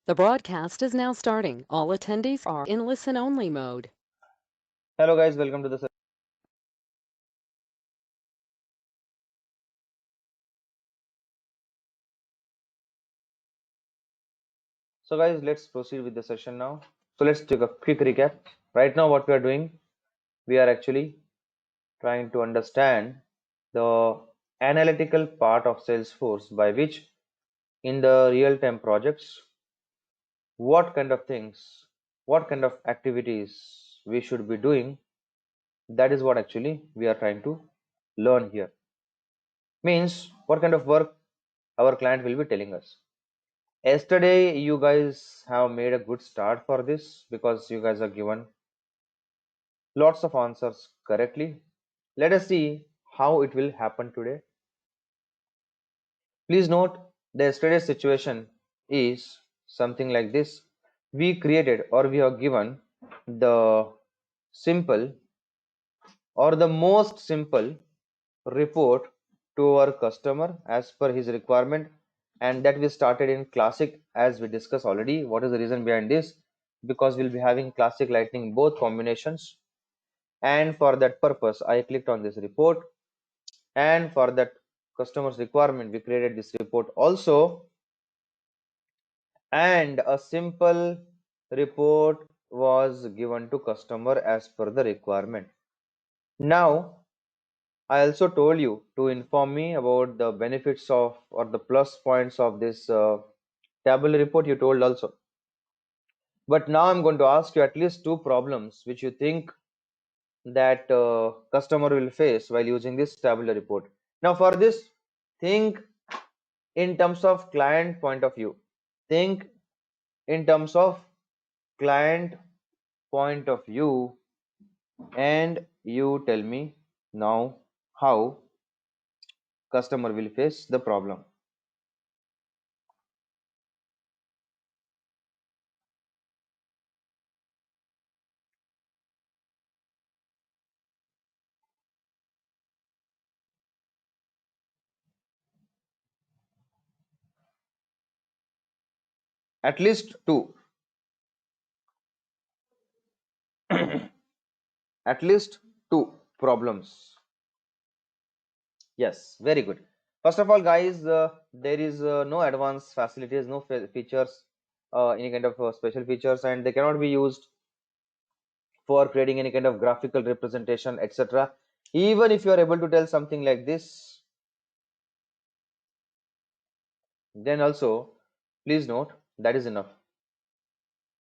The broadcast is now starting. All attendees are in listen-only mode. Hello guys, welcome to the session. So guys, let's proceed with the session now. So let's take a quick recap. Right now what we are doing, we are actually trying to understand the analytical part of Salesforce by which in the real-time projects, what kind of things, what kind of activities we should be doing. That is what actually we are trying to learn here. Means what kind of work our client will be telling us. Yesterday, you guys have made a good start for this because you guys are given lots of answers correctly. Let us see how it will happen today. Please note the yesterday's situation is something like this. We created or we have given the simple or the most simple report to our customer as per his requirement, and that we started in classic as we discussed already. What is the reason behind this? Because we'll be having classic lightning both combinations, and for that purpose I clicked on this report, and for that customer's requirement we created this report also, and a simple report was given to customer as per the requirement. Now I also told you to inform me about the benefits of or the plus points of this tabular report you told also. But now I'm going to ask you at least two problems which you think that customer will face while using this tabular report. Now for this, think in terms of client point of view. Think in terms of client point of view, and you tell me now how customer will face the problem. At least two. At least two problems. Yes, very good. First of all, guys, there is no advanced facilities, no features, any kind of special features, and they cannot be used for creating any kind of graphical representation, etc. Even if you are able to tell something like this, then also please note that is enough.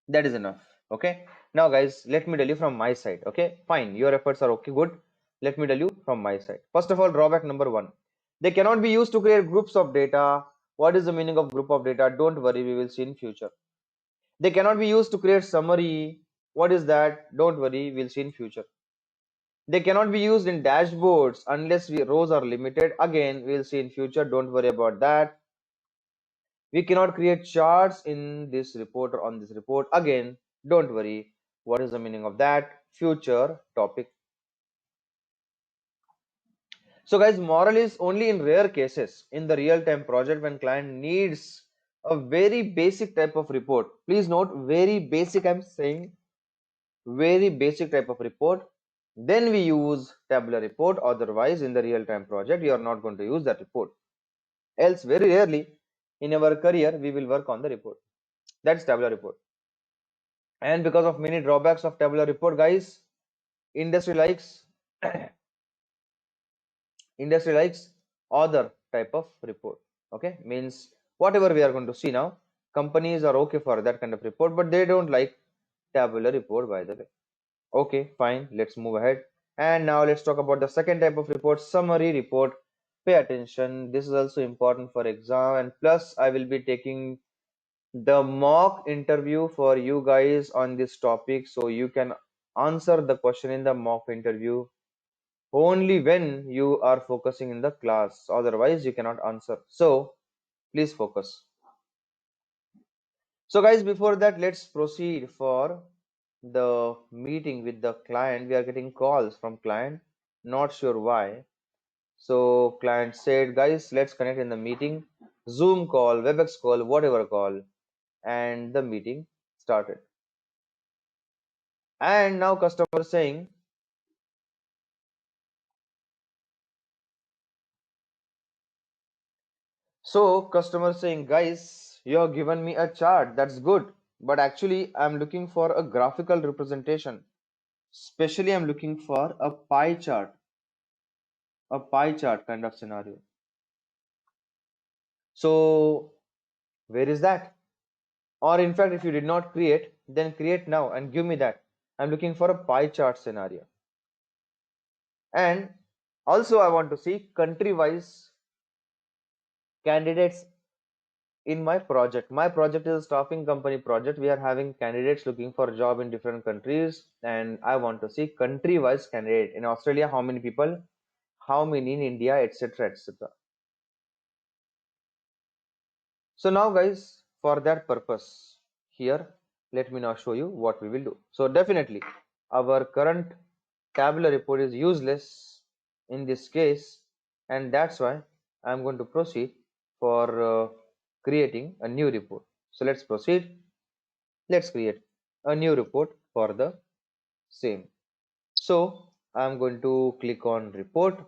That is enough. Okay. Now, guys, let me tell you from my side. Okay, fine. Your efforts are okay, good. Let me tell you from my side. First of all, drawback number one, they cannot be used to create groups of data. What is the meaning of group of data? Don't worry, we will see in future. They cannot be used to create summary. What is that? Don't worry, we'll see in future. They cannot be used in dashboards unless rows are limited. Again, we'll see in future. Don't worry about that. We cannot create charts in this report or on this report. Again, don't worry. What is the meaning of that? Future topic. So guys, moral is only in rare cases in the real-time project when client needs a very basic type of report. Please note, very basic, I'm saying very basic type of report. Then we use tabular report. Otherwise, in the real-time project, you are not going to use that report. Else, very rarely in our career, we will work on the report. That's tabular report. And because of many drawbacks of tabular report, guys, industry likes industry likes other type of report. Okay, means whatever we are going to see now, companies are okay for that kind of report, but they don't like tabular report, by the way. Okay, fine, let's move ahead. And now let's talk about the second type of report, summary report. Pay attention, this is also important for exam, and plus I will be taking the mock interview for you guys on this topic, so you can answer the question in the mock interview only when you are focusing in the class, otherwise you cannot answer, so please focus. So guys, before that, let's proceed for the meeting with the client. We are getting calls from client, not sure why. So client said, guys, let's connect in the meeting, Zoom call, Webex call, whatever call. and the meeting started. And now customer saying, guys, you have given me a chart, that's good, but actually I'm looking for a graphical representation. Especially I'm looking for a pie chart kind of scenario. So where is that? Or in fact, if you did not create, then create now and give me that. I'm looking for a pie chart scenario. And also I want to see country-wise candidates in my project. My project is a staffing company project. We are having candidates looking for a job in different countries, and I want to see country-wise candidate. In Australia, how many people, how many in India, etc. etc. So now guys, for that purpose, here, let me now show you what we will do. So definitely, our current tabular report is useless in this case, and that's why I'm going to proceed for creating a new report. So let's proceed. Let's create a new report for the same. So I'm going to click on report,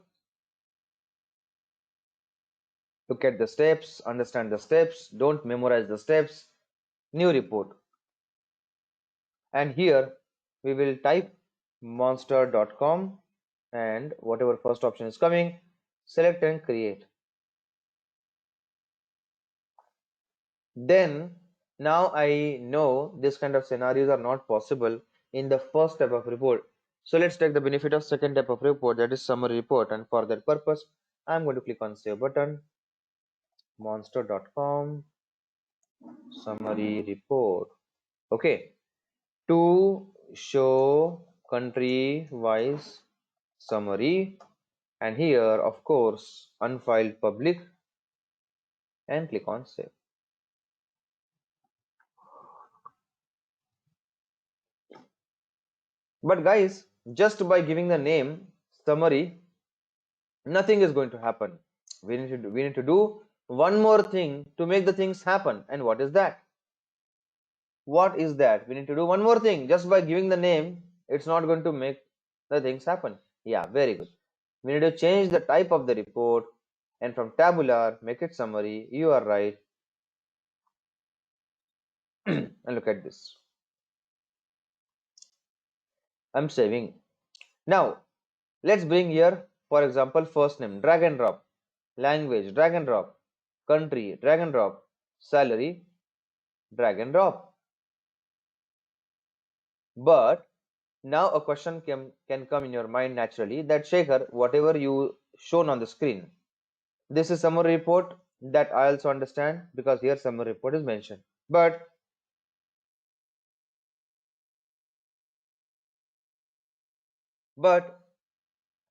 look at the steps, understand the steps, don't memorize the steps, new report. And here we will type monster.com, and whatever first option is coming, select and create. Then now I know this kind of scenarios are not possible in the first type of report. So let's take the benefit of second type of report, that is summary report, and for that purpose I'm going to click on save button, monster.com summary report. Okay, to show country wise summary, and here of course unfiled public, and click on save. But guys, just by giving the name summary, nothing is going to happen. We need to do one more thing to make the things happen. And what is that? What is that? We need to do one more thing. Just by giving the name, it's not going to make the things happen. Yeah, very good. We need to change the type of the report, and from tabular make it summary. You are right. And look at this. I'm saving. Now let's bring here, for example, first name, drag and drop, language, drag and drop, country, drag and drop, salary, drag and drop. But now a question can come in your mind naturally, that Shekhar, whatever you shown on the screen, this is summary report, that I also understand because here summary report is mentioned. But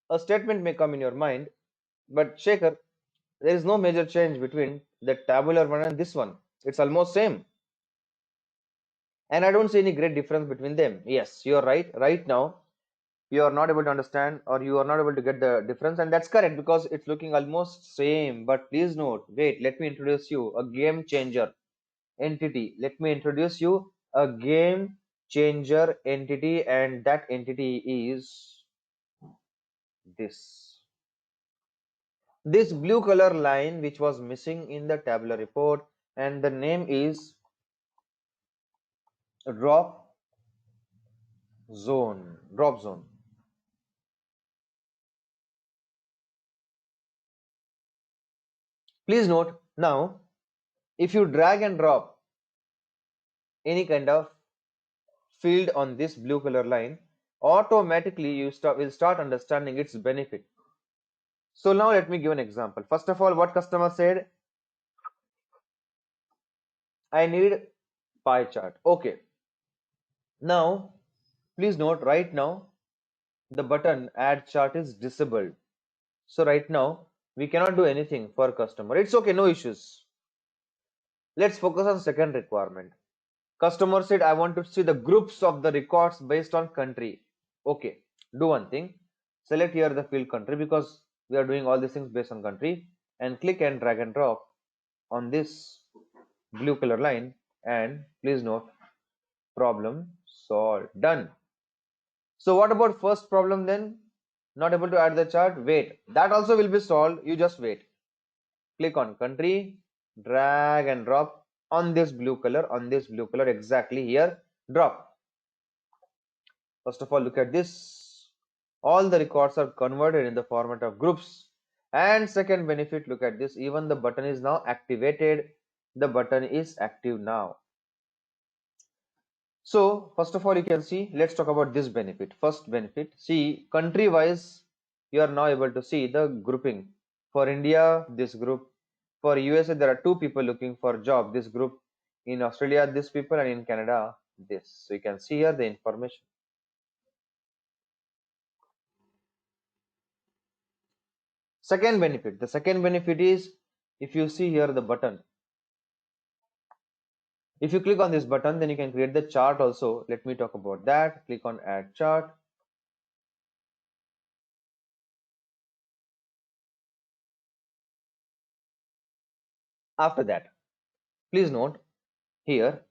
a statement may come in your mind, but Shekhar, there is no major change between the tabular one and this one. It's almost same. And I don't see any great difference between them. Yes, you are right. Right now, you are not able to understand, or you are not able to get the difference, and that's correct because it's looking almost same. But please note, wait, let me introduce you a game changer entity. Let me introduce you a game changer entity, and that entity is this blue color line which was missing in the tabular report, and the name is drop zone. Please note, now if you drag and drop any kind of field on this blue color line, automatically you will start understanding its benefit. So now let me give an example. First of all, what customer said, I need pie chart. Okay, now please note, right now the button add chart is disabled, so right now we cannot do anything for customer. It's okay, no issues. Let's focus on second requirement. Customer said, I want to see the groups of the records based on country. Okay, do one thing. Select here the field country, because we are doing all these things based on country, and click and drag and drop on this blue color line, And please note, problem solved. Done. So what about first problem then? Not able to add the chart? Wait. That also will be solved. You just wait. Click on country, drag and drop on this blue color, exactly here. Drop. First of all, look at this. All the records are converted in the format of groups. And second benefit, look at this. Even the button is now activated. The button is active now. So first of all, you can see, let's talk about this benefit. First benefit, see country wise, you are now able to see the grouping. For India, this group. For USA, there are two people looking for job, this group. In Australia, this people, and in Canada, this. So you can see here the information. Second benefit, the second benefit is, if you see here the button, if you click on this button, then you can create the chart also. Let me talk about that. Click on add chart. After that, please note here,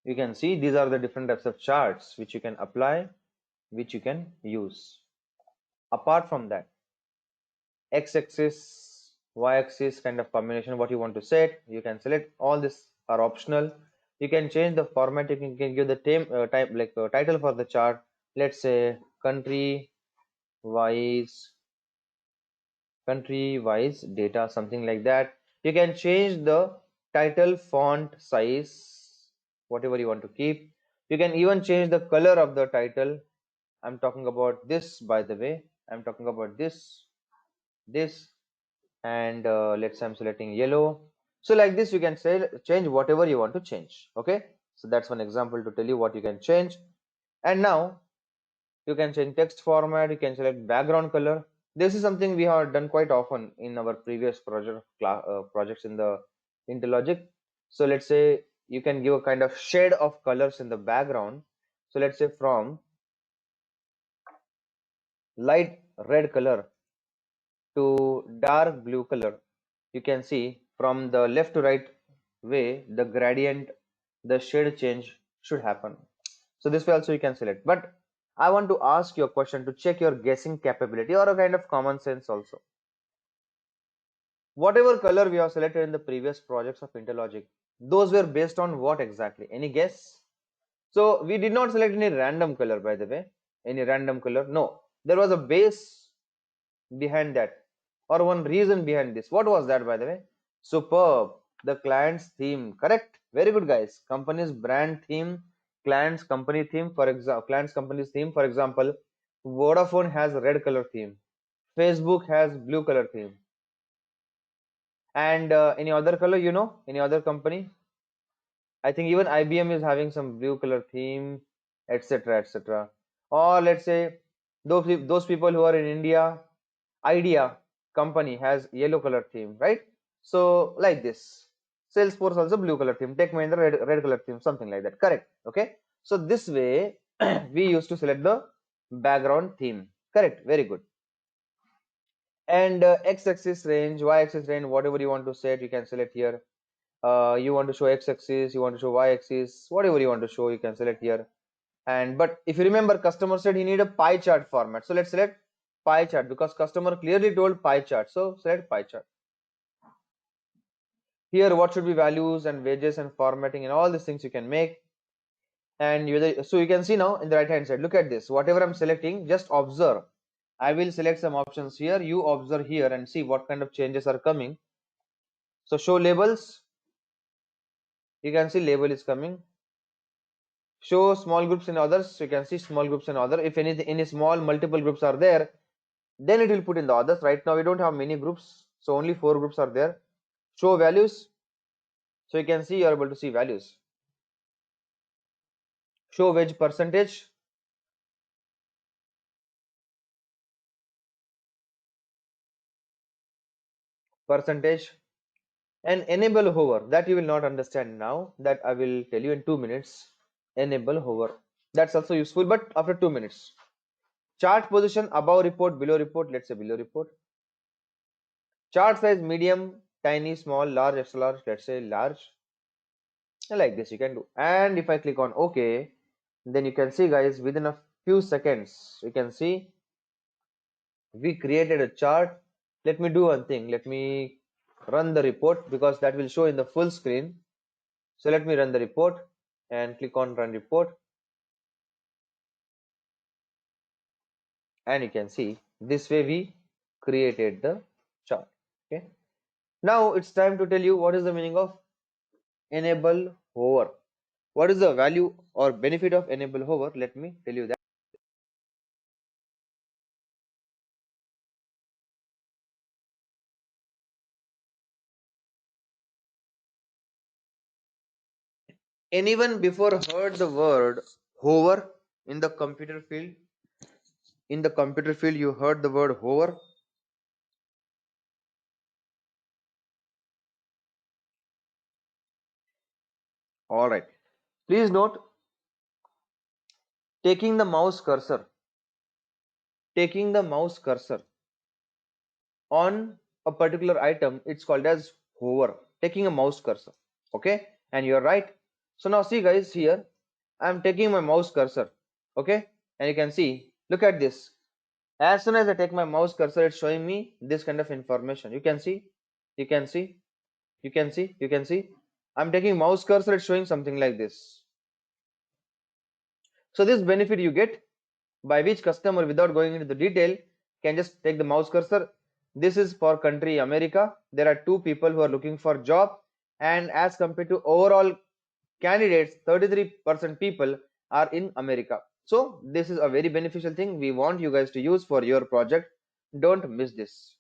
you can see these are the different types of charts which you can apply, which you can use. Apart from that, x-axis, y-axis kind of combination, what you want to set, you can select. All this are optional. You can change the format. You can give the title for the chart. Let's say country wise data, something like that. You can change the title font size, whatever you want to keep. You can even change the color of the title. I'm talking about this, by the way. I'm talking about this, and let's say I'm selecting yellow. So like this, you can say change whatever you want to change. Okay, so that's one example to tell you what you can change. And now you can change text format. You can select background color. This is something we have done quite often in our previous projects in the IntelLogic. So let's say you can give a kind of shade of colors in the background. So let's say from light red color to dark blue color, you can see from the left to right way, the gradient, the shade change should happen. So this way also you can select. But I want to ask you a question to check your guessing capability or a kind of common sense also. Whatever color we have selected in the previous projects of IntelLogic, those were based on what exactly? Any guess? So we did not select any random color, by the way. Any random color? No. There was a base behind that, or one reason behind this. What was that, by the way? Superb. The client's theme. Correct. Very good, guys. Company's brand theme, client's company theme. For example, client's company's theme. For example, Vodafone has red color theme. Facebook has blue color theme. And any other color, any other company? I think even IBM is having some blue color theme, etc., etc. Or let's say those people who are in India, Idea company has yellow color theme, right? So like this. Salesforce also blue color theme. Tech Mahindra red color theme, something like that. Correct. Okay. So this way we used to select the background theme. Correct. Very good. And x-axis range, y-axis range, whatever you want to set, you can select here. You want to show x-axis, you want to show y-axis, whatever you want to show, you can select here. And but if you remember, customer said he need a pie chart format, so let's select pie chart because customer clearly told pie chart, so select pie chart. Here what should be values and wages and formatting and all these things you can make. And so you can see now in the right hand side, look at this, whatever I'm selecting, just observe. I will select some options here, you observe here and see what kind of changes are coming. So show labels, you can see label is coming. Show small groups and others, you can see small groups and other. If any small multiple groups are there, then it will put in the others. Right now we don't have many groups, so only 4 groups are there. Show values, so you can see, you are able to see values. Show wage percentage, and enable hover. That you will not understand now, that I will tell you in 2 minutes. Enable hover, that's also useful, but after 2 minutes. Chart position, above report, below report, let's say below report. Chart size, medium, tiny, small, large, extra large, let's say large. like this you can do. And if I click on OK, then you can see guys, within a few seconds you can see we created a chart. Let me do one thing, let me run the report because that will show in the full screen. So let me run the report and click on run report, and you can see this way we created the chart. Okay, now it's time to tell you what is the meaning of enable hover. What is the value or benefit of enable hover? Let me tell you that. Anyone before heard the word hover in the computer field? In the computer field, you heard the word hover. All right. Please note, taking the mouse cursor, taking the mouse cursor on a particular item, it's called as hover. Taking a mouse cursor. Okay, and you're right. So now see, guys, here I'm taking my mouse cursor. Okay, and you can see. Look at this. As soon as I take my mouse cursor, it's showing me this kind of information. You can see. You can see. You can see. You can see. I'm taking mouse cursor. It's showing something like this. So this benefit you get, by which customer, without going into the detail, can just take the mouse cursor. This is for country America. There are two people who are looking for job, and as compared to overall candidates, 33% people are in America. So this is a very beneficial thing we want you guys to use for your project. Don't miss this.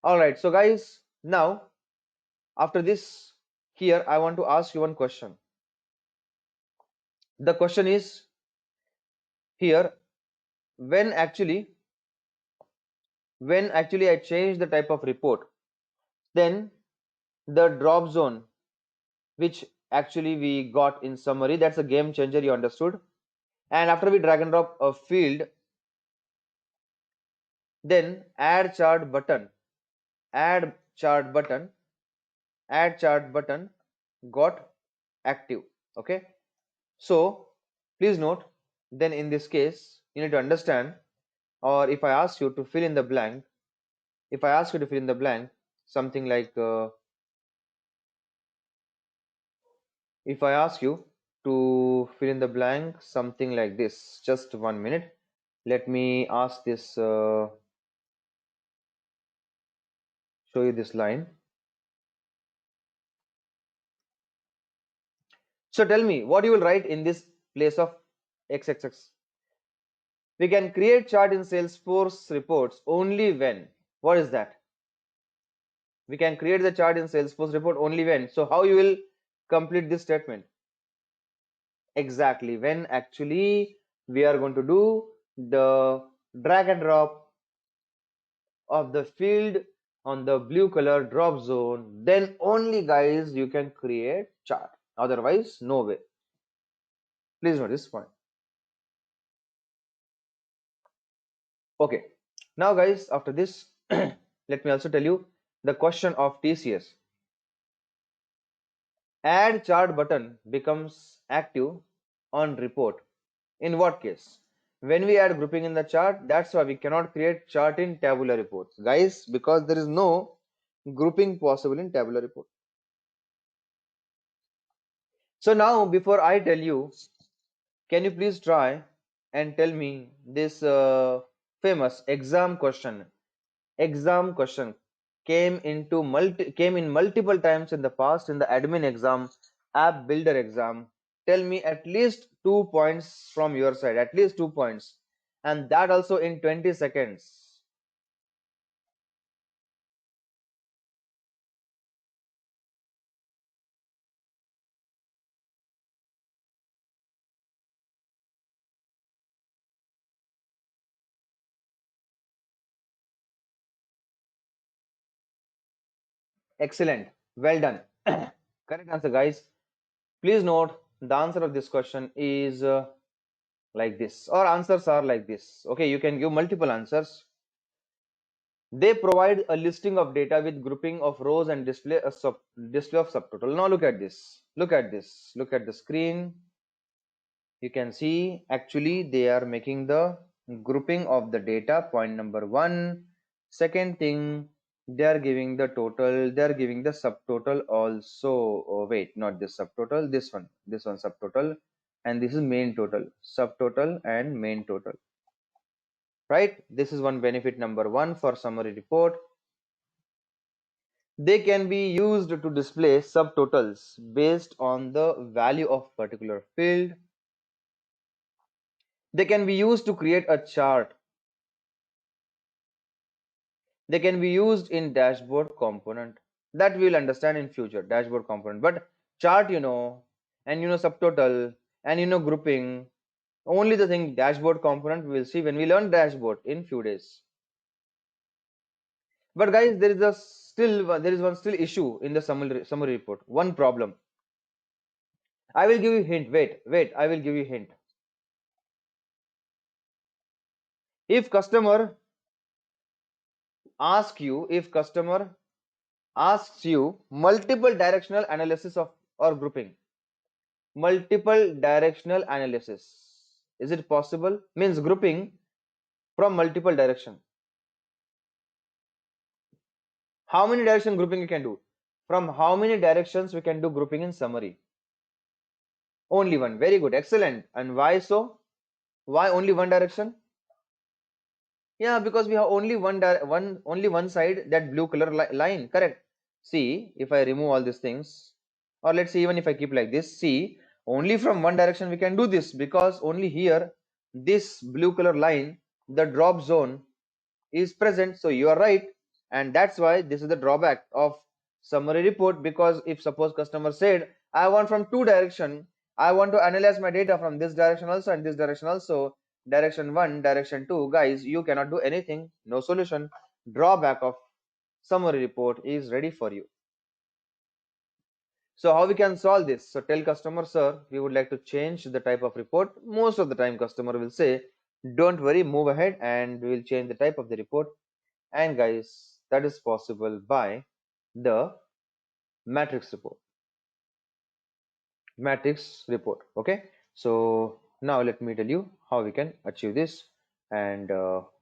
All right, so guys, now after this, here I want to ask you one question. The question is here, when actually I change the type of report, then the drop zone which actually we got in summary, that's a game changer, you understood. And after we drag and drop a field, then add chart button, add chart button, add chart button got active. Okay, so please note, then in this case you need to understand, or if I ask you to fill in the blank, if I ask you to fill in the blank something like if I ask you to fill in the blank something like this, just 1 minute, let me ask this show you this line. So tell me what you will write in this place of xxx. We can create chart in Salesforce reports only when, what is that? We can create the chart in Salesforce report only when. So how you will complete this statement? Exactly, when actually we are going to do the drag and drop of the field on the blue color drop zone, then only guys you can create chart, otherwise no way. Please note this point. Okay, now guys, after this let me also tell you the question of TCS. Add chart button becomes active on report in what case? When we add grouping in the chart. That's why we cannot create chart in tabular reports, guys, because there is no grouping possible in tabular report. So now before I tell you, can you please try and tell me this famous exam question came in multiple times in the past in the admin exam, app builder exam. Tell me at least 2 points from your side, at least 2 points, and that also in 20 seconds. Excellent, well done. Correct answer, guys. Please note the answer of this question is like this, or answers are like this. Okay, you can give multiple answers. They provide a listing of data with grouping of rows and display of subtotal. Now look at this. Look at this. Look at the screen. You can see actually they are making the grouping of the data. Point number one. Second thing, they are giving the total. They are giving the subtotal also. Oh, wait, not this subtotal. This one. This one subtotal, and this is main total. Subtotal and main total. Right? This is one benefit number one for summary report. They can be used to display subtotals based on the value of particular field. They can be used to create a chart. They can be used in dashboard component. That we'll understand in future, dashboard component. But chart, and subtotal, and grouping. Only the thing dashboard component we will see when we learn dashboard in few days. But guys, there is one still issue in the summary report. One problem. I will give you hint. Wait. I will give you hint. If customer asks you multiple directional analysis of or grouping, multiple directional analysis, is it possible? Means grouping from multiple direction. How many direction grouping you can do? From how many directions we can do grouping in summary? Only one. Very good. Excellent. And why so? Why only one direction? Yeah, because we have only only one side, that blue color line. Correct. See, if I remove all these things, or let's say even if I keep like this, see, only from one direction we can do this, because only here this blue color line, the drop zone is present. So you are right, and that's why this is the drawback of summary report. Because if suppose customer said, I want from two direction, I want to analyze my data from this direction also and this direction also, direction 1, direction 2, guys, you cannot do anything. No solution. Drawback of summary report is ready for you. So how we can solve this? So tell customer, sir, we would like to change the type of report. Most of the time customer will say, don't worry, move ahead and we will change the type of the report. And guys, that is possible by the matrix report. Okay, so now let me tell you how we can achieve this, and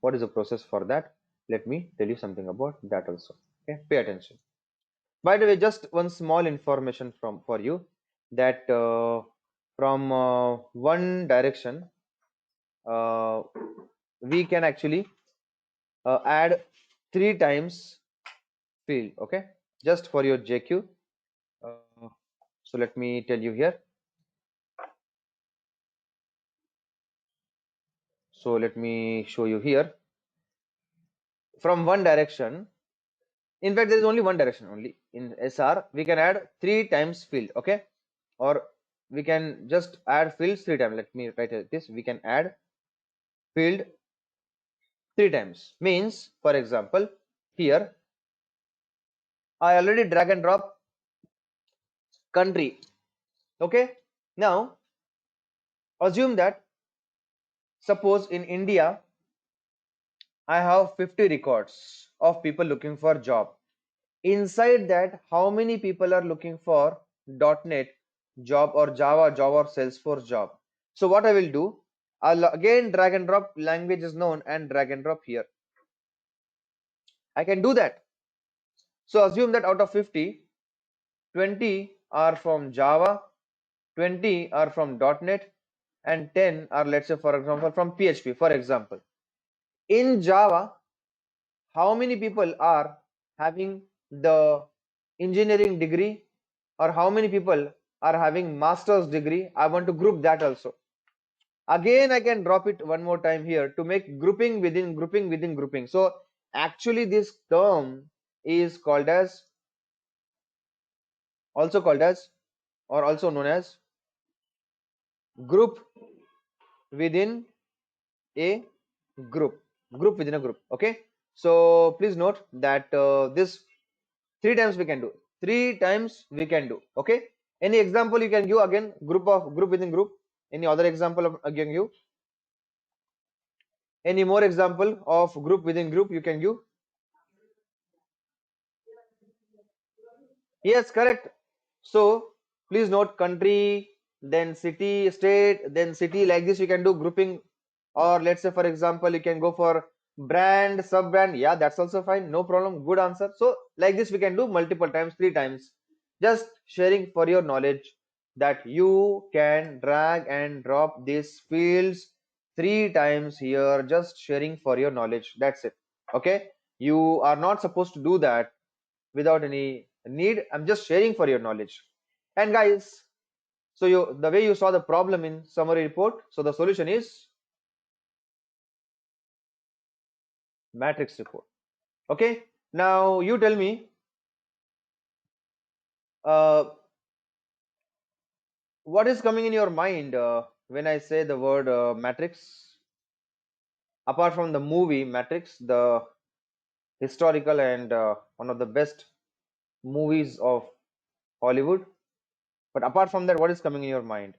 what is the process for that. Let me tell you something about that also. Okay, pay attention. By the way, just one small information for you, that from one direction uh, we can actually add 3 times field. Okay, just for your JQ. So let me tell you here. So let me show you here. From one direction, in fact, there is only one direction only. In SR, we can add 3 times field. Okay, or we can just add fields 3 times. Let me write it this. We can add field 3 times. Means, for example, here I already drag and drop country. Okay, now assume that suppose in India I have 50 records of people looking for job. Inside that, how many people are looking for .NET job or Java job or Salesforce job? So what I will do, I'll again drag and drop, language is known, and drag and drop here. I can do that. So assume that out of 50, 20 are from Java, 20 are from .NET, and 10 are, let's say, for example, from PHP. For example, in Java, how many people are having the engineering degree, or how many people are having master's degree? I want to group that also. Again, I can drop it one more time here to make grouping within grouping within grouping. So actually this term is called as, also known as group within a group within a group. Okay, so please note that this 3 times we can do. 3 times we can do. Okay, any example you can give again? Group within group. Any other example of again you? Any more example of group within group you can give? Yes, correct. So please note country, then city, state, then city. Like this, you can do grouping, or let's say, for example, you can go for brand, sub brand. Yeah, that's also fine. No problem. Good answer. So like this, we can do multiple times, three times. Just sharing for your knowledge that you can drag and drop these fields three times here. Just sharing for your knowledge. That's it. Okay. You are not supposed to do that without any need. I'm just sharing for your knowledge. And guys, so the way you saw the problem in summary report, so the solution is matrix report. Okay, now you tell me, uh, what is coming in your mind when I say the word matrix, apart from the movie Matrix, the historical and one of the best movies of Hollywood. But apart from that, what is coming in your mind?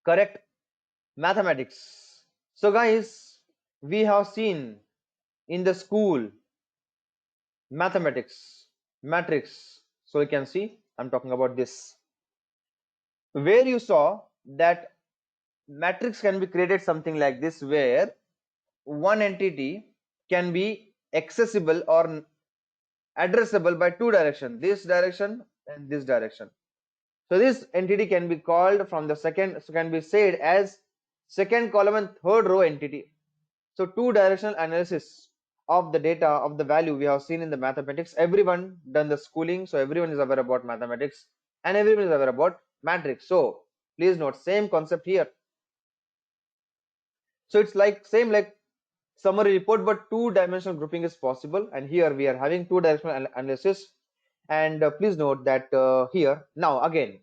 Correct, mathematics. So guys, we have seen in the school mathematics, matrix. So you can see I'm talking about this, where you saw that matrix can be created something like this, where one entity can be accessible or addressable by two directions, this direction and this direction. So this entity can be called from the second, so can be said as second column and third row entity. So two directional analysis of the data of the value we have seen in the mathematics. Everyone done the schooling, so everyone is aware about mathematics and everyone is aware about matrix. So please note same concept here. So it's like same like summary report, but two dimensional grouping is possible. And here we are having two directional analysis. And please note that here now again,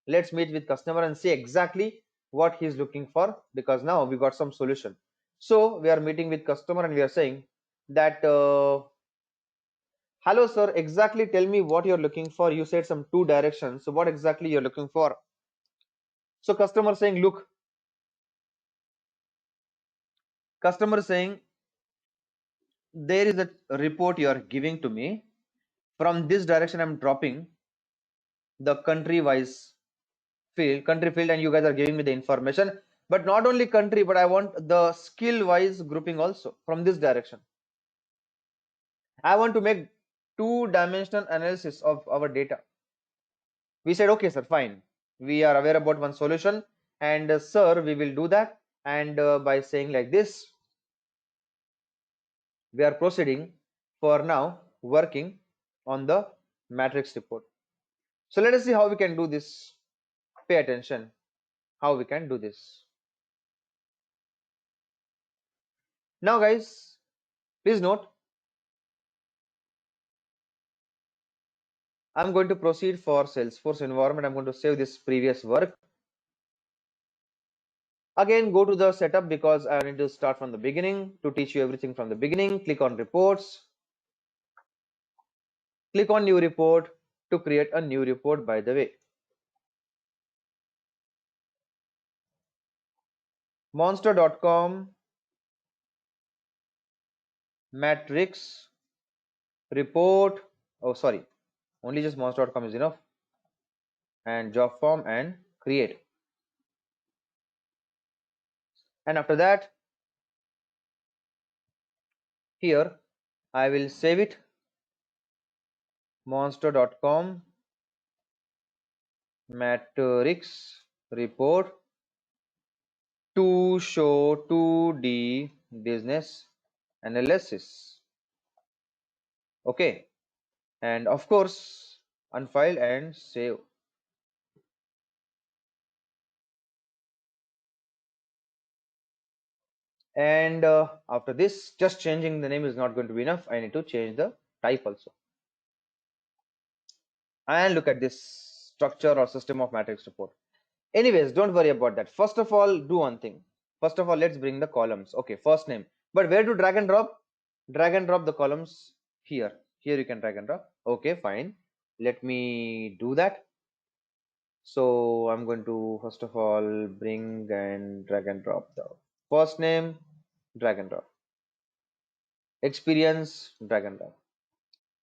let's meet with customer and see exactly what he's looking for, because now we got some solution. So we are meeting with customer and we are saying that hello sir, exactly tell me what you're looking for. You said some two directions, so what exactly you're looking for? So customer saying, look, customer saying, there is a report you are giving to me. From this direction I'm dropping the country field, and you guys are giving me the information. But not only country, but I want the skill wise grouping also from this direction. I want to make two dimensional analysis of our data. We said, okay sir, fine, we are aware about one solution, and sir, we will do that. And by saying like this, we are proceeding for now working on the matrix report. So let us see how we can do this. Pay attention how we can do this. Now guys, please note, I'm going to proceed for Salesforce environment. I'm going to save this previous work. Again, go to the setup because I need to start from the beginning to teach you everything from the beginning. Click on reports, click on new report to create a new report, by the way. Monster.com matrix report. Oh, sorry. Only just monster.com is enough. And job form and create. And after that, here I will save it. Monster.com matrix report to show 2D business analysis. Okay, and of course, unfile and save. And after this, just changing the name is not going to be enough. I need to change the type also. And look at this structure or system of matrix report. Anyways, don't worry about that. First of all, do one thing. First of all, let's bring the columns. Okay, first name. But where to drag and drop? Drag and drop the columns here. Here you can drag and drop. Okay, fine. Let me do that. So I'm going to first of all bring and drag and drop the first name, drag and drop. experience, drag and drop.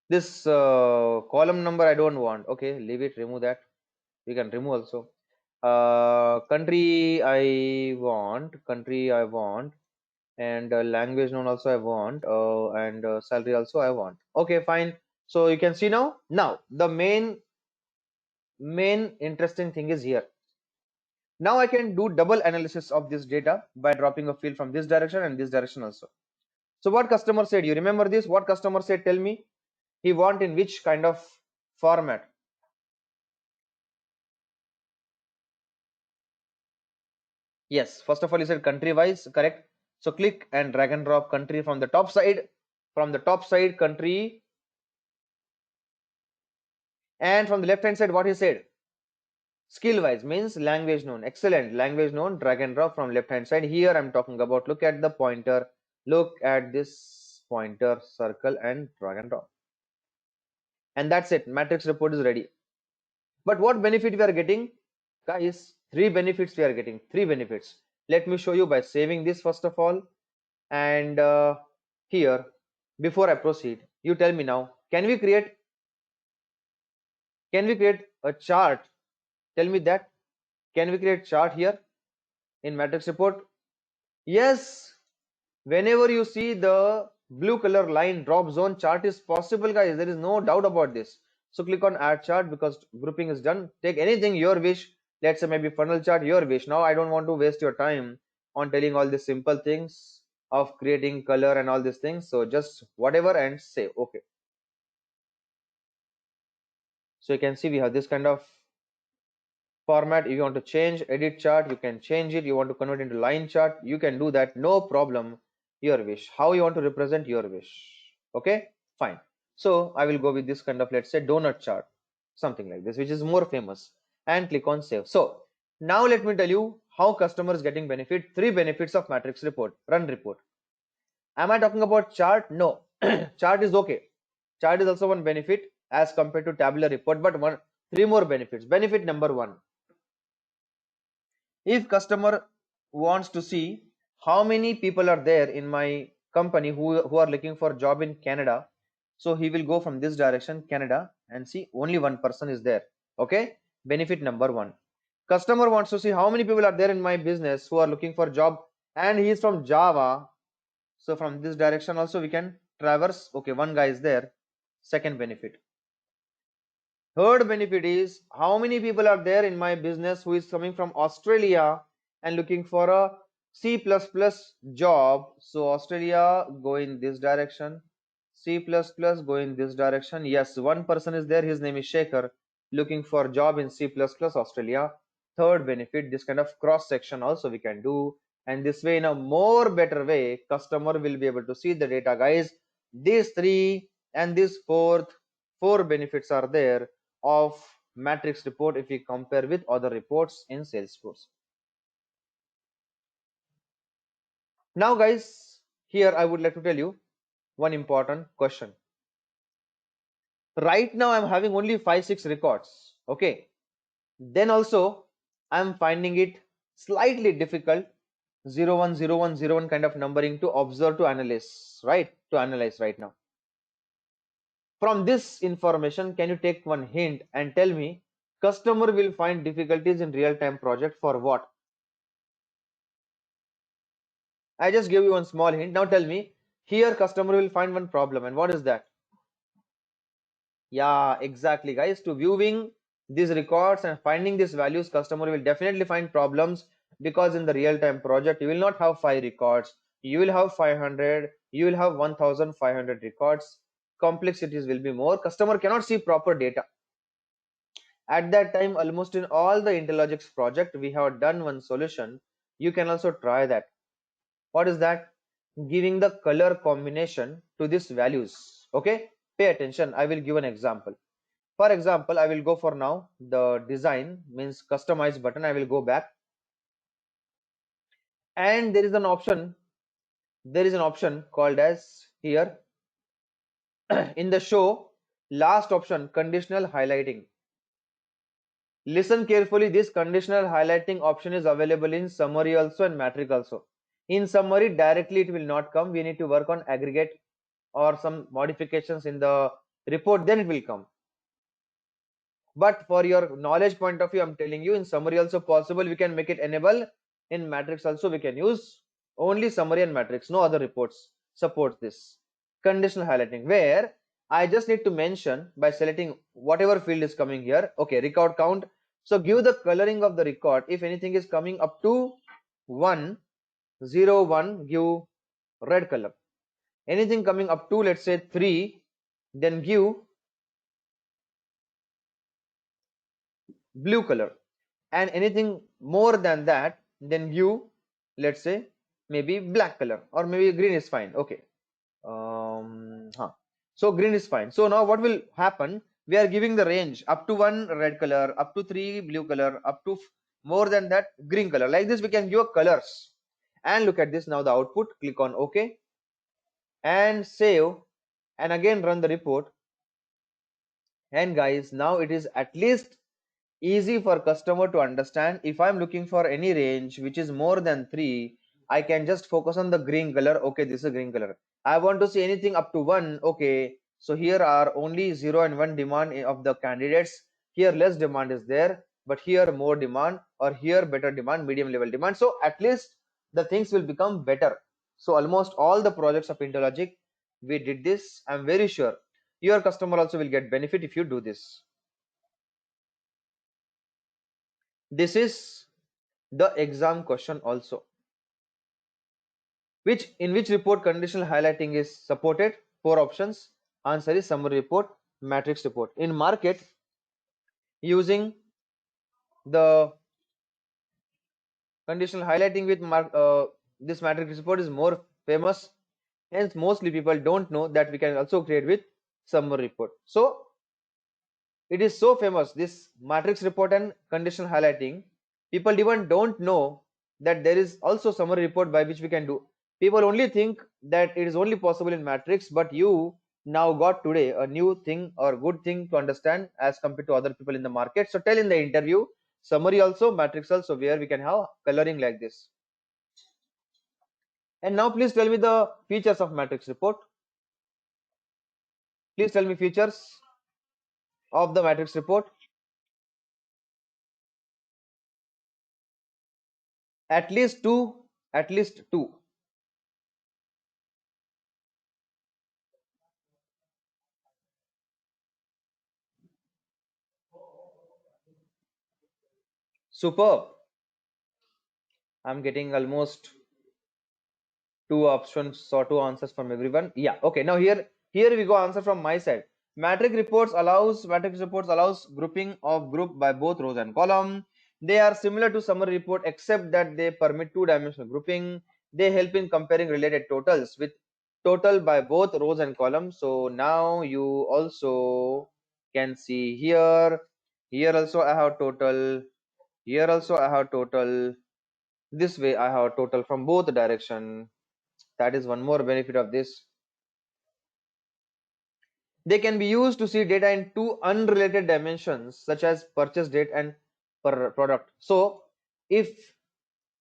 This column number I don't want. Okay, leave it, remove that. We can remove also. Country I want, and language known also I want, and salary also I want. Okay, fine. So you can see now. Now the main interesting thing is here. Now I can do double analysis of this data by dropping a field from this direction and this direction also. So what customer said? You remember this? What customer said? Tell me. He want in which kind of format? Yes. First of all, he said country wise. Correct. So click and drag and drop country from the top side. From the top side, country, and from the left hand side, what he said? Skill wise means language known. Excellent. Language known. Drag and drop from left hand side. Here I'm talking about. Look at the pointer. Look at this pointer, circle, and drag and drop. And that's it. Matrix report is ready. But what benefit we are getting? Guys, three benefits we are getting. Three benefits. Let me show you by saving this first of all. And here, before I proceed, you tell me now, can we create a chart? Tell me that. Can we create chart here in matrix report? Yes. Whenever you see the blue color line drop zone, chart is possible, guys. There is no doubt about this. So click on add chart because grouping is done. Take anything your wish. Let's say maybe funnel chart, your wish. Now I don't want to waste your time on telling all these simple things of creating color and all these things. So just whatever and say okay. So you can see we have this kind of format. If you want to change edit chart, you can change it. You want to convert into line chart, you can do that, no problem. Your wish, how you want to represent, your wish. Okay, fine. So I will go with this kind of, let's say, donut chart, something like this, which is more famous, and click on save. So now let me tell you how customers getting benefit. Three benefits of matrix report, run report. Am I talking about chart? No. Chart is okay. Chart is also one benefit as compared to tabular report, but three more benefits. Benefit number one, if customer wants to see how many people are there in my company who are looking for job in Canada, so he will go from this direction, Canada, and see only one person is there. Okay, benefit number one. Customer wants to see how many people are there in my business who are looking for job, and he is from Java, so from this direction also we can traverse. Okay, one guy is there. Second benefit. Third benefit is how many people are there in my business who is coming from Australia and looking for a C++ job. So Australia, go in this direction. C++, go in this direction. Yes, one person is there. His name is Shekhar, looking for job in C++ Australia. Third benefit, this kind of cross section also we can do. And this way, in a more better way, customer will be able to see the data, guys. These three and this four benefits are there of matrix report if we compare with other reports in Salesforce. Now guys, here I would like to tell you one important question. Right now I'm having only 5-6 records. Okay, then also I'm finding it slightly difficult, 010101 kind of numbering to observe, to analyze, right? To analyze right now. From this information, can you take one hint and tell me customer will find difficulties in real-time project for what? I just gave you one small hint. Now tell me, here customer will find one problem, and what is that? Yeah, exactly, guys. To viewing these records and finding these values, customer will definitely find problems, because in the real-time project, you will not have 5 records. You will have 500. You will have 1,500 records. Complexities will be more. Customer cannot see proper data. At that time, almost in all the Intellogics project, we have done one solution. You can also try that. What is that? Giving the color combination to these values. Okay, pay attention. I will give an example. For example, I will go for now the design, means customize button. I will go back, and there is an option. There is an option called as here in the show last option, conditional highlighting. Listen carefully. This conditional highlighting option is available in summary also and matrix also. In summary, directly it will not come. We need to work on aggregate or some modifications in the report, then it will come. But for your knowledge point of view, I'm telling you, in summary also possible, we can make it enable. In matrix also we can use only summary and matrix, no other reports support this. Conditional highlighting, where I just need to mention by selecting whatever field is coming here. Okay, record count. So give the coloring of the record. If anything is coming up to 1, 0, 1, give red color. Anything coming up to, let's say, 3, then give blue color. And anything more than that, then give, let's say, maybe black color, or maybe green is fine. Okay. So green is fine. So now what will happen? We are giving the range up to 1 red color, up to 3 blue color, up to more than that green color. Like this, we can give colors. And look at this now, the output. Click on OK and save, and again run the report. And guys, now it is at least easy for customer to understand. If I'm looking for any range which is more than 3, I can just focus on the green color. Okay, this is green color. I want to see anything up to 1. Okay, so here are only 0 and 1 demand of the candidates. Here less demand is there, but here more demand, or here better demand, medium level demand. So at least the things will become better. So almost all the projects of Interlogic, we did this. I'm very sure your customer also will get benefit if you do this. This is the exam question also. In which report conditional highlighting is supported? 4 options. Answer is summary report, matrix report. In market, using the conditional highlighting with this matrix report is more famous. Hence, mostly people don't know that we can also create with summary report. So it is so famous, this matrix report and conditional highlighting. People even don't know that there is also summary report by which we can do. People only think that it is only possible in matrix, but you now got today a new thing or good thing to understand as compared to other people in the market. So tell in the interview, summary also, matrix also, where we can have coloring like this. And now please tell me the features of matrix report. Please tell me features of the matrix report. At least two. At least two. Superb. I'm getting almost two options or two answers from everyone. Yeah. Okay. Now here we go. Answer from my side. Matrix reports allows grouping of group by both rows and column. They are similar to summary report except that they permit two-dimensional grouping. They help in comparing related totals with total by both rows and columns. So now you also can see here. Here also I have total. Here also I have total. This way I have total from both direction. That is one more benefit of this. They can be used to see data in two unrelated dimensions such as purchase date and per product. So if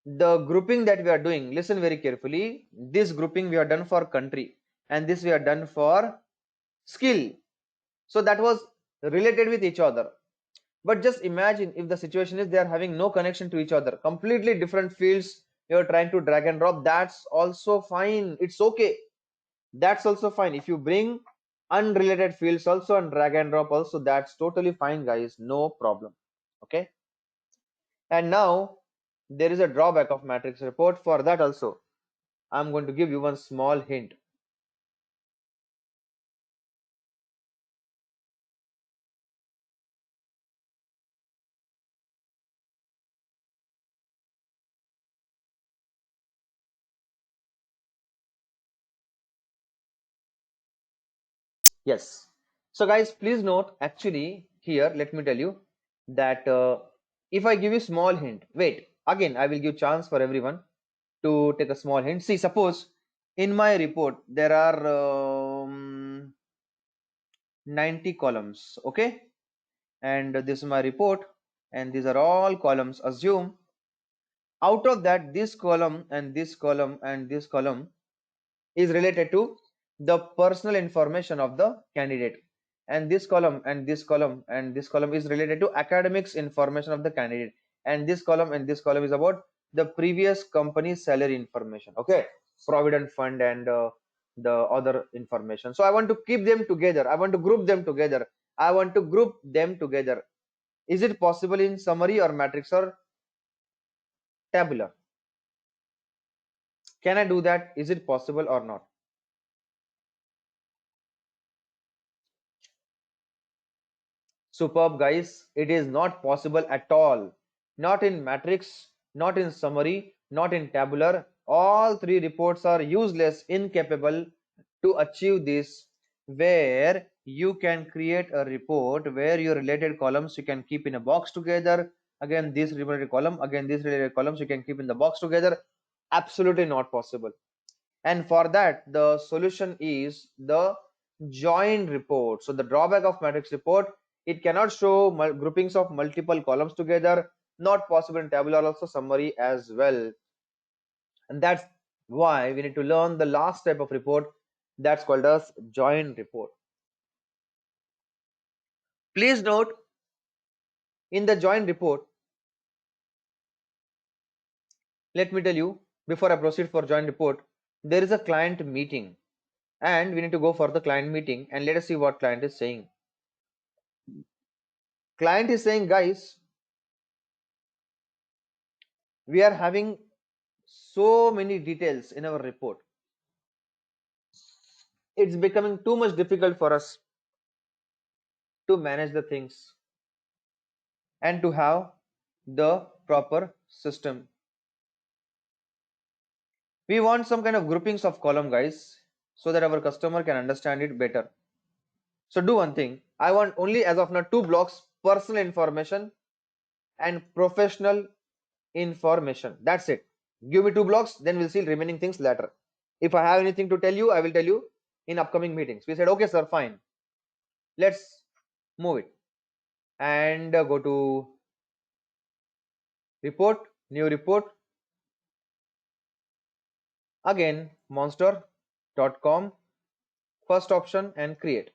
the grouping that we are doing, listen very carefully, this grouping we are done for country and this we are done for skill. So that was related with each other. But just imagine if the situation is they are having no connection to each other, completely different fields, you're trying to drag and drop, that's also fine. It's okay. That's also fine. If you bring unrelated fields also and drag and drop also, that's totally fine, guys. No problem. Okay. And now there is a drawback of matrix report. For that also, I'm going to give you one small hint. Yes. So guys, please note, actually here, let me tell you that if I give you small hint, wait, again, I will give chance for everyone to take a small hint. See, suppose in my report, there are 90 columns. Okay. And this is my report. And these are all columns. Assume out of that, this column and this column and this column is related to the personal information of the candidate, and this column and this column and this column is related to academics information of the candidate, and this column and this column is about the previous company's salary information, okay, provident fund and the other information. So I want to keep them together, I want to group them together, I want to group them together. Is it possible in summary or matrix or tabular? Can I do that? Is it possible or not? Superb, guys. It is not possible at all. Not in matrix, not in summary, not in tabular. All three reports are useless, incapable to achieve this, where you can create a report where your related columns you can keep in a box together. Again, this related column, again, this related columns you can keep in the box together. Absolutely not possible. And for that, the solution is the join report. So the drawback of matrix report, it cannot show groupings of multiple columns together, not possible in tabular, also summary as well. And that's why we need to learn the last type of report, that's called as join report. Please note, in the join report, let me tell you, before I proceed for join report, there is a client meeting, and we need to go for the client meeting, and let us see what client is saying. Client is saying, guys, we are having so many details in our report, it's becoming too much difficult for us to manage the things and to have the proper system. We want some kind of groupings of column, guys, so that our customer can understand it better. So do one thing, I want only as of now two blocks, personal information and professional information. That's it. Give me two blocks, then we'll see remaining things later. If I have anything to tell you, I will tell you in upcoming meetings. We said, okay, sir, fine. Let's move it and go to report, new report. Again, monster.com, first option and create.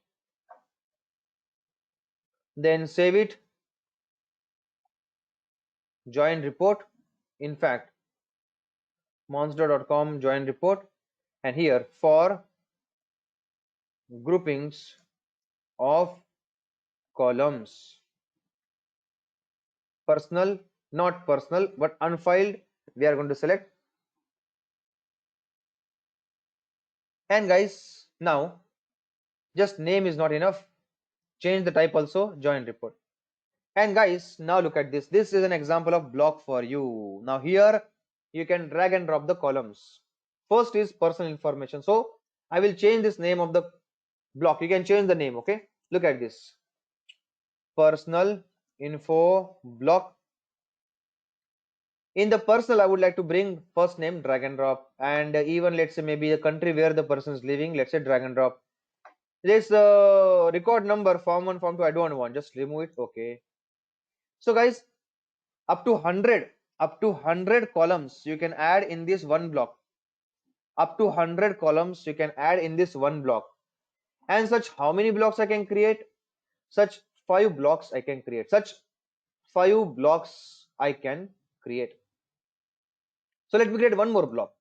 Then save it, join report. In fact, monster.com join report, and here for groupings of columns, personal, not personal, but unfiled, we are going to select. And guys, now just name is not enough, change the type also, join report. And guys, now look at this. This is an example of block for you. Now here you can drag and drop the columns. First is personal information. So I will change this name of the block. You can change the name, okay? Look at this. Personal info block. In the personal, I would like to bring first name, drag and drop, and even let's say maybe the country where the person is living, let's say drag and drop. This record number, form 1, form 2, I don't want, just remove it, okay. So guys, up to 100 columns you can add in this one block. Up to 100 columns you can add in this one block. And such how many blocks I can create? Such 5 blocks I can create. Such 5 blocks I can create. So let me create one more block.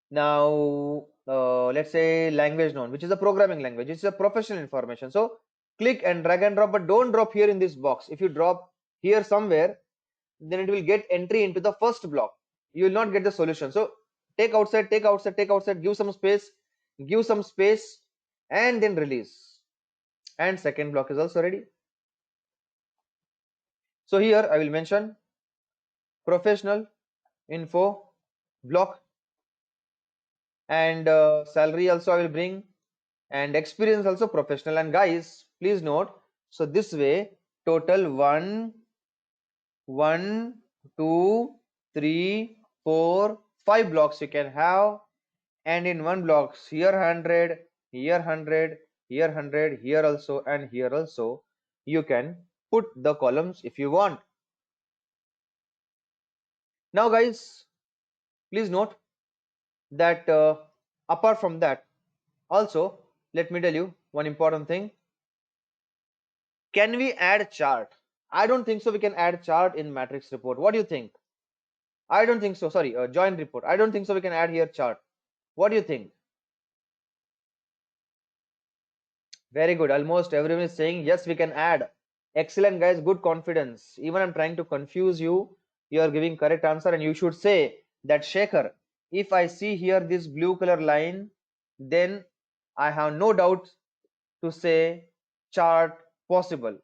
Now let's say language known, which is a programming language. It's a professional information. So click and drag and drop, but don't drop here in this box. If you drop here somewhere, then it will get entry into the first block. You will not get the solution. So take outside, take outside, take outside, give some space, and then release. And second block is also ready. So here I will mention professional info block, and salary also I will bring, and experience also professional. And guys, please note, so this way total 1, 2, 3, 4, 5 blocks you can have, and in one blocks here 100, here 100, here 100, here also, and here also you can put the columns if you want. Now guys, please note that apart from that, Also, let me tell you one important thing. Can we add chart? I don't think so. We can add chart in matrix report. What do you think? I don't think so. Sorry, join report. I don't think so. We can add here chart. What do you think? Very good. Almost everyone is saying yes, we can add. Excellent, guys. Good confidence. Even I'm trying to confuse you. You are giving correct answer, and you should say that Shekhar. If I see here this blue color line, then I have no doubt to say chart possible.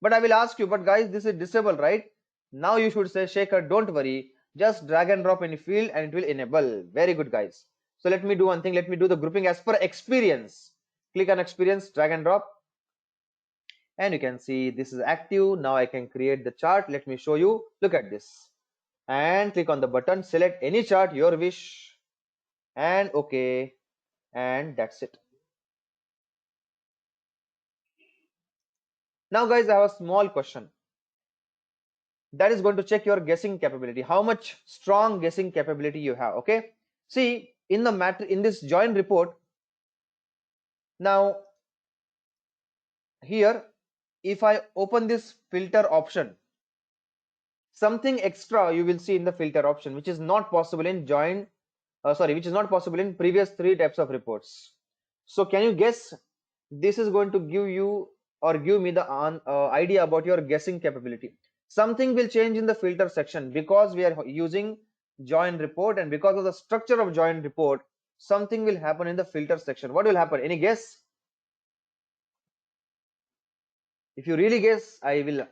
But I will ask you, but guys, this is disabled, right? Now you should say, Shekhar, don't worry. Just drag and drop any field and it will enable. Very good, guys. So let me do one thing. Let me do the grouping as per experience. Click on experience, drag and drop. And you can see this is active. Now I can create the chart. Let me show you. Look at this. And click on the button. Select any chart, your wish. And okay. And that's it. Now, guys, I have a small question that is going to check your guessing capability, how much strong guessing capability you have. Okay, see in the matter in this join report. Now here, if I open this filter option, something extra you will see in the filter option which is not possible in join which is not possible in previous three types of reports. So can you guess? This is going to give you or give me the idea about your guessing capability. Something will change in the filter section because we are using join report, and because of the structure of join report, something will happen in the filter section. What will happen? Any guess? If you really guess, I will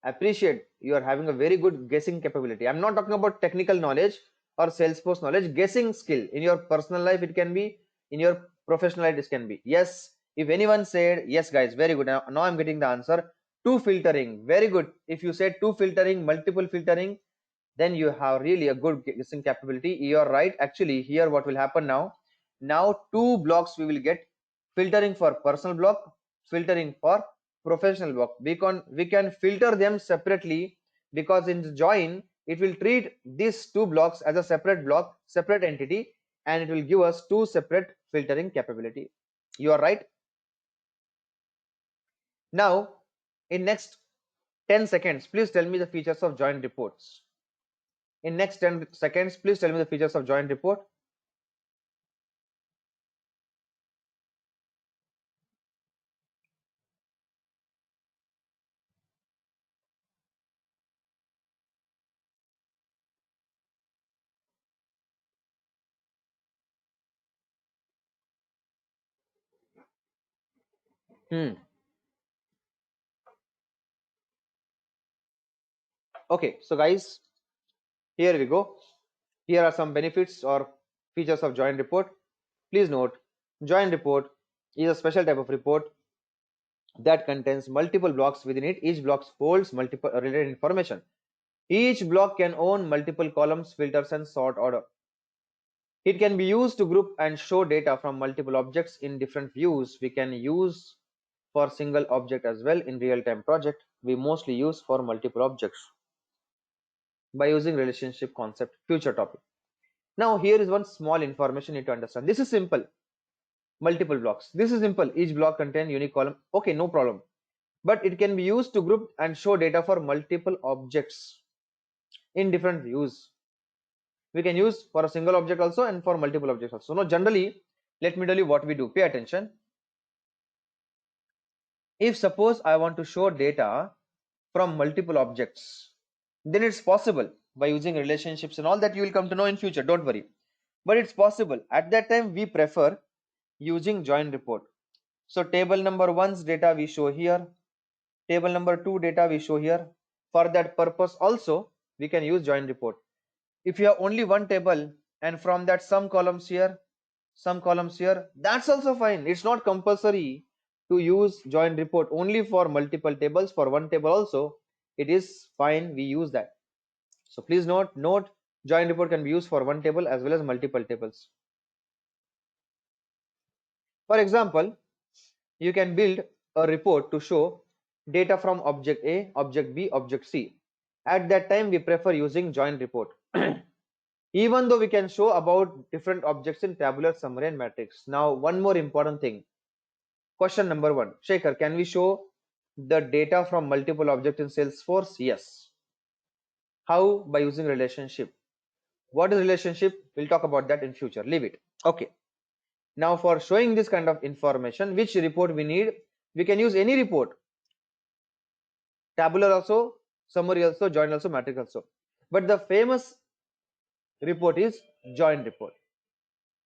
appreciate you are having a very good guessing capability. I'm not talking about technical knowledge or Salesforce knowledge. Guessing skill in your personal life, it can be, in your professional life, it can be. Yes, if anyone said yes, guys, very good. Now I'm getting the answer. Two filtering, very good. If you said two filtering, multiple filtering, then you have really a good guessing capability. You're right. Actually, here what will happen now? Now two blocks we will get: filtering for personal block, filtering for professional block. We can filter them separately because in the join it will treat these two blocks as a separate block, separate entity, and it will give us two separate filtering capability. You are right. Now in next 10 seconds, please tell me the features of join reports. In next 10 seconds, please tell me the features of join report. Okay, so guys, here we go. Here are some benefits or features of join report. Please note, join report is a special type of report that contains multiple blocks within it. Each block holds multiple related information. Each block can own multiple columns, filters, and sort order. It can be used to group and show data from multiple objects in different views. We can use for single object as well. In real-time project, we mostly use for multiple objects by using relationship concept. Future topic. Now here is one small information you need to understand. This is simple. Multiple blocks. This is simple. Each block contains unique column. Okay, no problem. But it can be used to group and show data for multiple objects in different views. We can use for a single object also and for multiple objects also. Now generally, let me tell you what we do. Pay attention. If suppose I want to show data from multiple objects, then it's possible by using relationships and all that you will come to know in future. Don't worry. But it's possible. At that time, we prefer using join report. So table number one's data we show here, table number two data we show here. For that purpose also we can use join report. If you have only one table and from that some columns here, some columns here, that's also fine. It's not compulsory to use join report only for multiple tables. For one table also it is fine, we use that. So please note join report can be used for one table as well as multiple tables. For example, you can build a report to show data from object A, object B, object C. At that time, we prefer using join report. even though we can show about different objects in tabular, summary, and matrix. Now, one more important thing. Question number one. Shekhar, can we show the data from multiple objects in Salesforce? Yes. How? By using relationship. What is relationship? We'll talk about that in future. Leave it. Okay. Now, for showing this kind of information, which report we need? We can use any report. Tabular also, summary also, join also, matrix also. But the famous report is join report.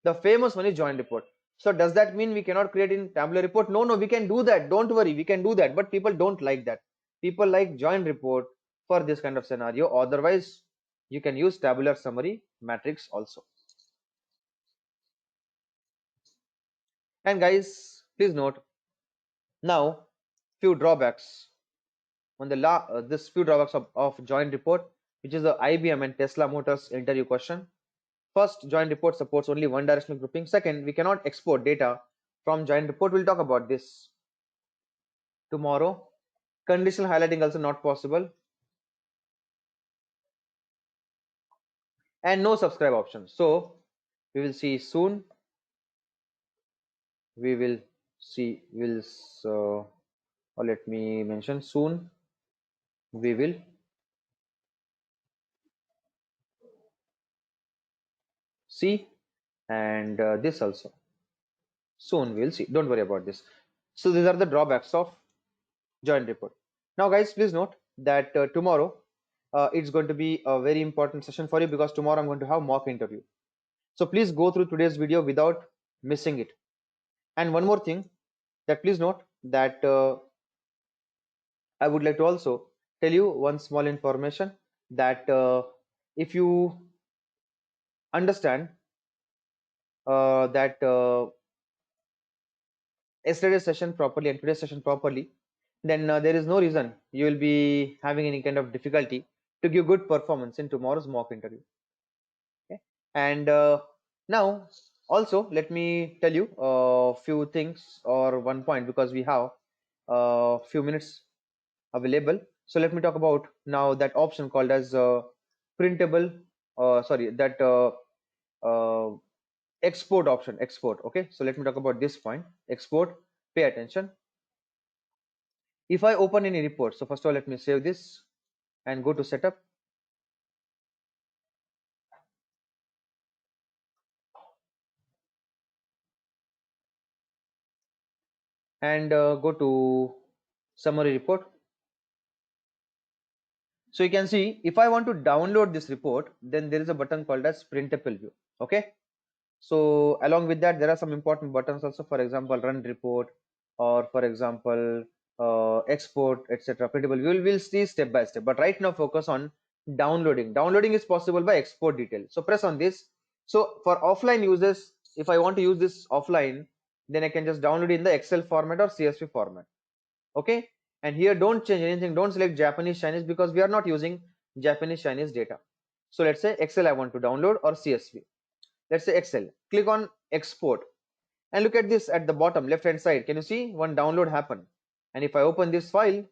The famous one is join report. So does that mean we cannot create in tabular report? No, no, we can do that. Don't worry, we can do that. But people don't like that. People like join report for this kind of scenario. Otherwise, you can use tabular, summary, matrix also. And guys, please note now few drawbacks on the this few drawbacks of joint report, which is the IBM and Tesla Motors interview question. First, joint report supports only one directional grouping. Second, we cannot export data from joint report. We'll talk about this tomorrow. Conditional highlighting also not possible, and no subscribe option. So we will see soon. We will see. Or let me mention soon. We will see, and this also soon we'll see. Don't worry about this. So these are the drawbacks of joint report. Now guys, please note that tomorrow it's going to be a very important session for you, because tomorrow I'm going to have mock interview. So please go through today's video without missing it. And one more thing, that please note that I would like to also tell you one small information, that if you understand that yesterday's session properly and today's session properly, then there is no reason you will be having any kind of difficulty to give good performance in tomorrow's mock interview. Okay? And now also let me tell you a few things or one point, because we have a few minutes available. So let me talk about now that option called as printable, sorry, that uh, export option, export. Okay, so let me talk about this point, export. Pay attention. If I open any report, so first of all let me save this and go to setup, and go to summary report. So you can see, if I want to download this report, then there is a button called as printable view. Okay, so along with that there are some important buttons also, for example run report, or for example export, etc. Printable view we'll see step by step, but right now focus on downloading. Downloading is possible by export detail, so press on this. So for offline users, if I want to use this offline, then I can just download in the Excel format or CSV format. Okay, and here don't change anything, don't select Japanese Chinese, because we are not using Japanese Chinese data. So let's say Excel I want to download, or CSV. Let's say Excel. Click on export, and look at this at the bottom left hand side. Can you see one download happen? And if I open this file,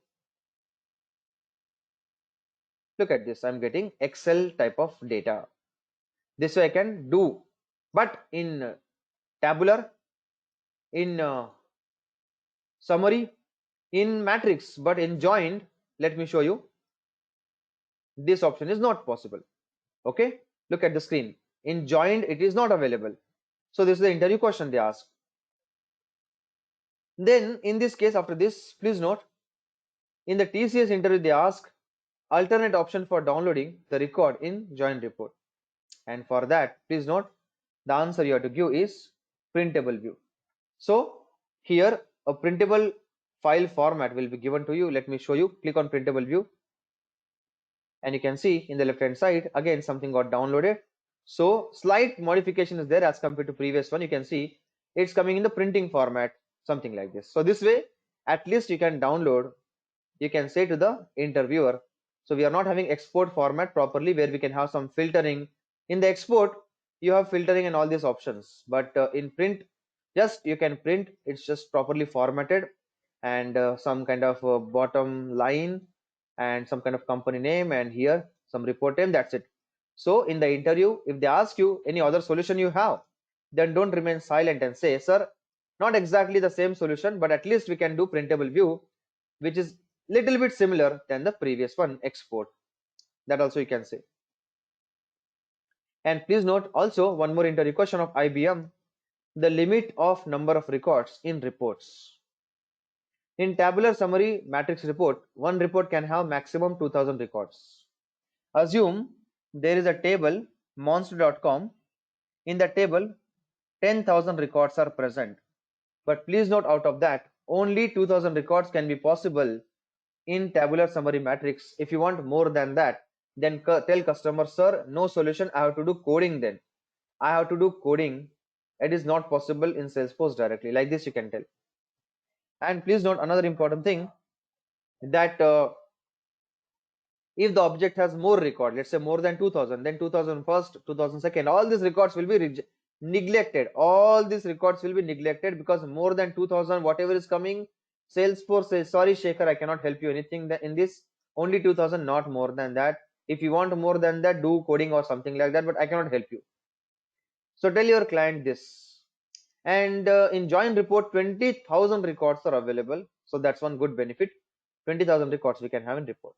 look at this, I'm getting Excel type of data. This way I can do, but in tabular, in summary, in matrix, but in joined, let me show you, this option is not possible. Okay, look at the screen. In joined it is not available. So this is the interview question they ask. Then in this case, after this, please note, in the TCS interview they ask alternate option for downloading the record in joint report, and for that please note the answer you have to give is printable view. So here a printable file format will be given to you. Let me show you. Click on printable view, and you can see in the left hand side again something got downloaded. So slight modification is there as compared to previous one. You can see it's coming in the printing format, something like this. So this way at least you can download, you can say to the interviewer. So we are not having export format properly, where we can have some filtering. In the export you have filtering and all these options, but in print just you can print, it's just properly formatted, and some kind of bottom line and some kind of company name, and here some report name, that's it. So in the interview, if they ask you any other solution you have, then don't remain silent and say, sir, not exactly the same solution, but at least we can do printable view, which is little bit similar than the previous one, export. That also you can say. And please note also one more interview question of IBM, the limit of number of records in reports. In tabular summary matrix report, one report can have maximum 2000 records. Assume there is a table monster.com. In the table 10,000 records are present, but please note out of that only 2000 records can be possible in tabular summary matrix. If you want more than that, then tell customer, sir, no solution, I have to do coding. Then I have to do coding. It is not possible in Salesforce directly. Like this you can tell. And please note another important thing, that if the object has more record, let's say more than 2000, then 2000 first, 2000 second, all these records will be neglected. All these records will be neglected because more than 2000 whatever is coming, Salesforce says, sorry Shekhar, I cannot help you anything in this, only 2000, not more than that. If you want more than that, do coding or something like that, but I cannot help you. So tell your client this. And in join report 20,000 records are available, so that's one good benefit. 20,000 records we can have in report.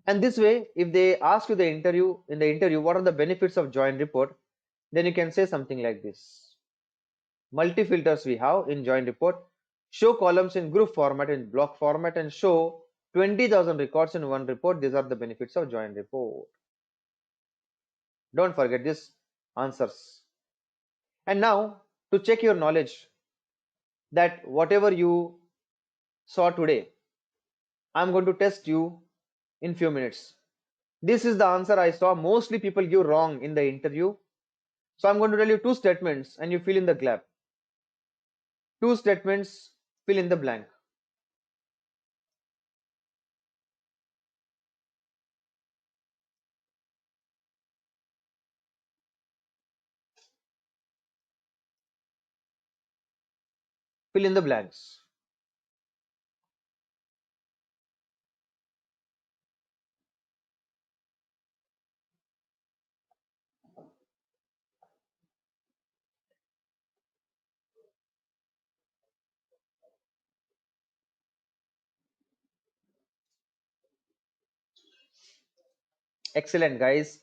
And this way, if they ask you in the interview what are the benefits of join report, then you can say something like this. Multi filters we have in join report, show columns in group format, in block format, and show 20,000 records in one report. These are the benefits of join report. Don't forget these answers. And now to check your knowledge, that whatever you saw today, I'm going to test you in few minutes. This is the answer I saw mostly people give wrong in the interview. So I'm going to tell you two statements and you fill in the gap. Two statements, fill in the blank. Fill in the blanks. Excellent, guys.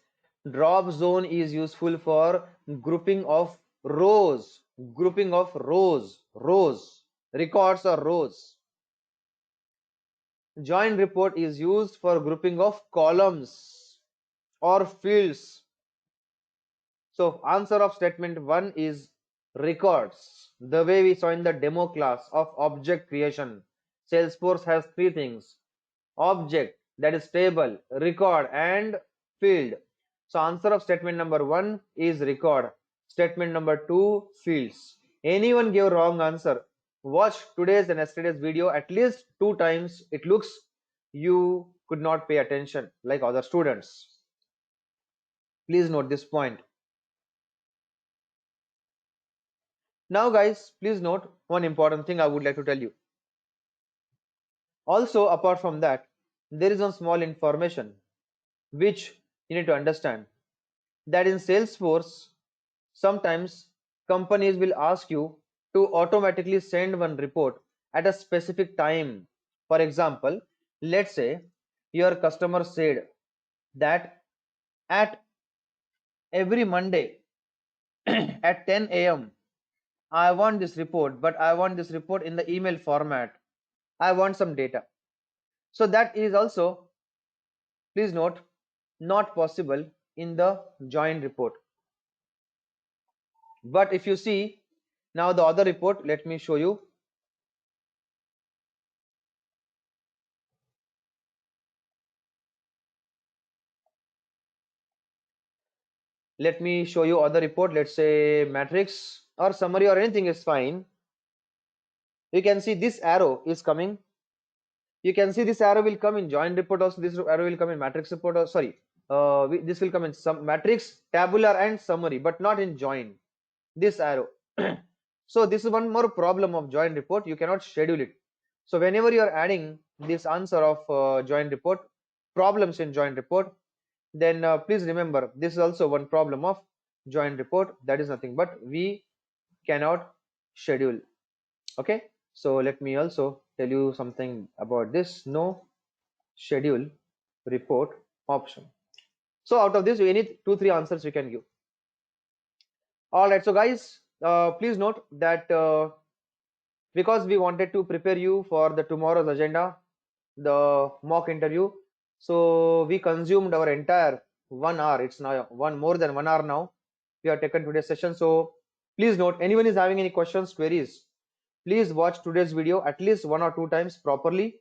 Drop zone is useful for grouping of rows. Grouping of rows. Rows. Records or rows. Join report is used for grouping of columns or fields. So answer of statement 1 is records. The way we saw in the demo class of object creation, Salesforce has three things: object, that is table, record, and field. So answer of statement number 1 is record. Statement number 2, fields. Anyone gave wrong answer, watch today's and yesterday's video at least 2 times. It looks you could not pay attention like other students. Please note this point. Now guys, please note one important thing I would like to tell you. Also, apart from that, there is one small information which you need to understand, that in Salesforce, sometimes companies will ask you to automatically send one report at a specific time. For example, let's say your customer said that at every Monday at 10 a.m. I want this report, but I want this report in the email format. I want some data. So that is also, please note, not possible in the join report. But if you see now the other report, let me show you. Let me show you other report. Let's say matrix or summary or anything is fine. You can see this arrow is coming. You can see this arrow will come in join report also. This arrow will come in matrix report, or sorry, this will come in some matrix, tabular, and summary, but not in join. This arrow. So this is one more problem of join report. You cannot schedule it. So whenever you are adding this answer of join report, problems in join report, then please remember this is also one problem of joint report, that is nothing but we cannot schedule. Okay, so let me also tell you something about this no schedule report option. So out of this we need 2-3 answers we can give. All right, so guys, please note that because we wanted to prepare you for the tomorrow's agenda, the mock interview, so we consumed our entire 1 hour. It's now more than 1 hour now we have taken today's session. So please note, anyone is having any questions, queries, please watch today's video at least 1 or 2 times properly,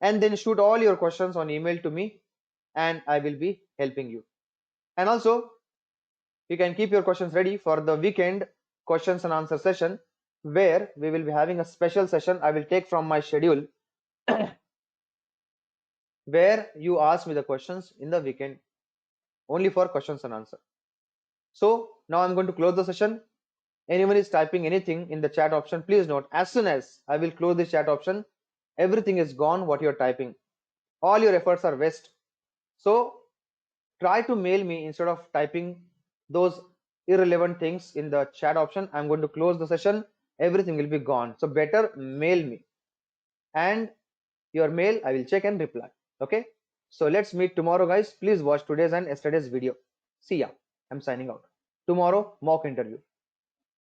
and then shoot all your questions on email to me, and I will be helping you. And also you can keep your questions ready for the weekend questions and answer session, where we will be having a special session I will take from my schedule where you ask me the questions in the weekend only for questions and answer. So now I'm going to close the session. Anyone is typing anything in the chat option, please note, as soon as I will close this chat option, everything is gone what you're typing. All your efforts are waste. So try to mail me instead of typing those irrelevant things in the chat option. I'm going to close the session, everything will be gone. So better mail me, and your mail I will check and reply. Okay, so let's meet tomorrow, guys. Please watch today's and yesterday's video. See ya. I'm signing out. Tomorrow mock interview.